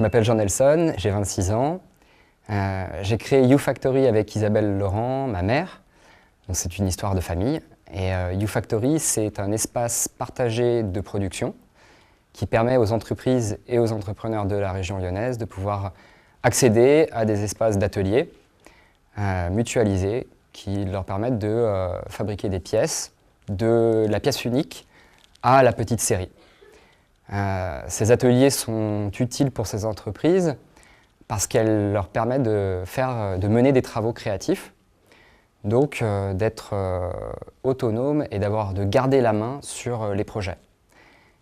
Je m'appelle Jean Nelson, j'ai 26 ans. J'ai créé YouFactory avec Isabelle Laurent, ma mère. C'est une histoire de famille. Et YouFactory, c'est un espace partagé de production qui permet aux entreprises et aux entrepreneurs de la région lyonnaise de pouvoir accéder à des espaces d'ateliers mutualisés qui leur permettent de fabriquer des pièces, de la pièce unique à la petite série. Ces ateliers sont utiles pour ces entreprises parce qu'elles leur permettent de mener des travaux créatifs, donc d'être autonomes et de garder la main sur les projets.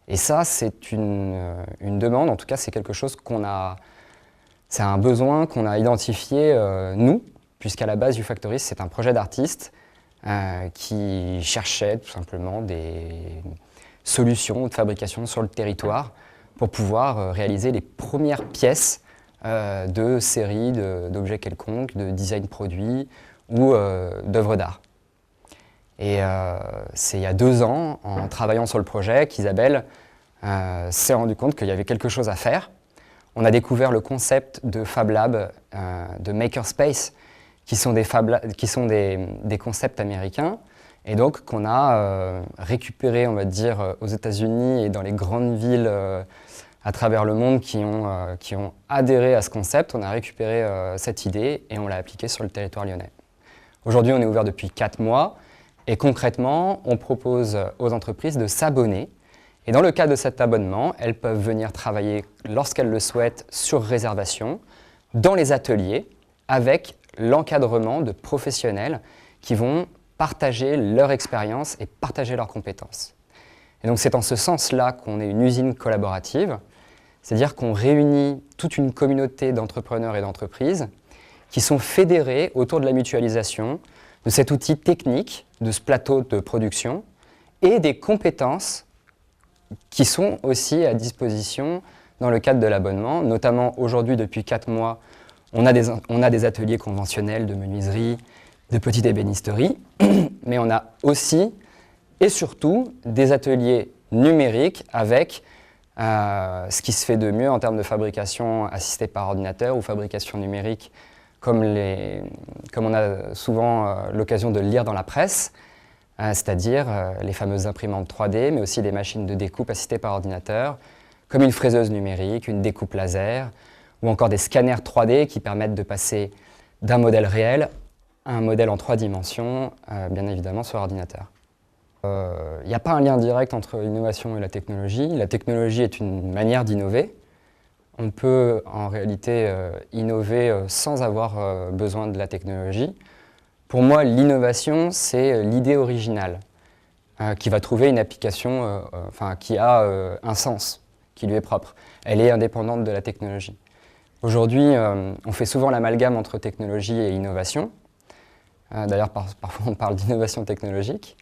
Et ça, c'est une demande, en tout cas c'est quelque chose c'est un besoin qu'on a identifié nous, puisqu'à la base YouFactory c'est un projet d'artistes qui cherchait tout simplement des solutions de fabrication sur le territoire pour pouvoir réaliser les premières pièces de séries d'objets quelconques, de design produits ou d'œuvres d'art. Et c'est il y a 2 ans, en travaillant sur le projet, qu'Isabelle s'est rendue compte qu'il y avait quelque chose à faire. On a découvert le concept de Fab Lab, de Makerspace, qui sont des concepts américains, et donc qu'on a récupéré, on va dire, aux États-Unis et dans les grandes villes à travers le monde qui ont adhéré à ce concept. On a récupéré cette idée et on l'a appliquée sur le territoire lyonnais. Aujourd'hui, on est ouvert depuis 4 mois et concrètement, on propose aux entreprises de s'abonner. Et dans le cadre de cet abonnement, elles peuvent venir travailler lorsqu'elles le souhaitent sur réservation, dans les ateliers, avec l'encadrement de professionnels qui vont partager leur expérience et partager leurs compétences. Et donc c'est en ce sens-là qu'on est une usine collaborative, c'est-à-dire qu'on réunit toute une communauté d'entrepreneurs et d'entreprises qui sont fédérés autour de la mutualisation de cet outil technique, de ce plateau de production et des compétences qui sont aussi à disposition dans le cadre de l'abonnement. Notamment aujourd'hui, depuis 4 mois, on a des ateliers conventionnels de menuiserie, de petite ébénisterie, mais on a aussi et surtout des ateliers numériques avec ce qui se fait de mieux en termes de fabrication assistée par ordinateur ou fabrication numérique comme on a souvent l'occasion de le lire dans la presse, c'est-à-dire les fameuses imprimantes 3D, mais aussi des machines de découpe assistées par ordinateur, comme une fraiseuse numérique, une découpe laser, ou encore des scanners 3D qui permettent de passer d'un modèle réel à un modèle en 3 dimensions, bien évidemment sur ordinateur. Il n'y a pas un lien direct entre l'innovation et la technologie. La technologie est une manière d'innover. On peut en réalité innover sans avoir besoin de la technologie. Pour moi, l'innovation, c'est l'idée originale qui va trouver une application qui a un sens, qui lui est propre. Elle est indépendante de la technologie. Aujourd'hui, on fait souvent l'amalgame entre technologie et innovation. D'ailleurs, parfois on parle d'innovation technologique.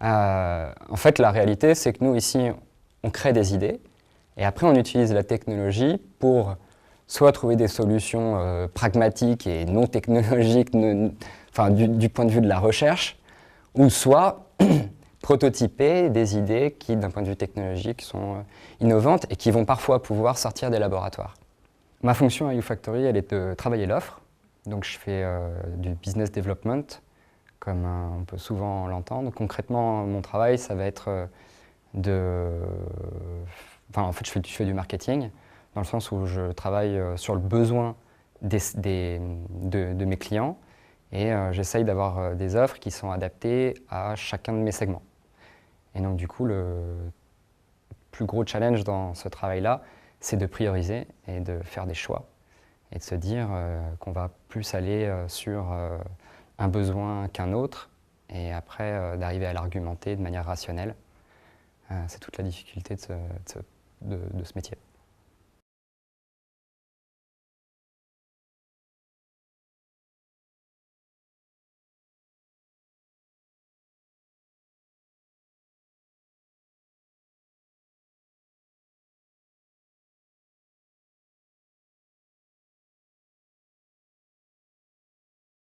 En fait, la réalité, c'est que nous, ici, on crée des idées et après, on utilise la technologie pour soit trouver des solutions pragmatiques et non technologiques, du point de vue de la recherche, ou soit prototyper des idées qui, d'un point de vue technologique, sont innovantes et qui vont parfois pouvoir sortir des laboratoires. Ma fonction à YouFactory, elle est de travailler l'offre. Donc je fais du business development, comme on peut souvent l'entendre. Concrètement, mon travail, ça va être en fait, je fais du marketing, dans le sens où je travaille sur le besoin de mes clients et j'essaye d'avoir des offres qui sont adaptées à chacun de mes segments. Et donc du coup, le plus gros challenge dans ce travail-là, c'est de prioriser et de faire des choix et de se dire qu'on va plus aller sur un besoin qu'un autre et après d'arriver à l'argumenter de manière rationnelle. C'est toute la difficulté de ce métier.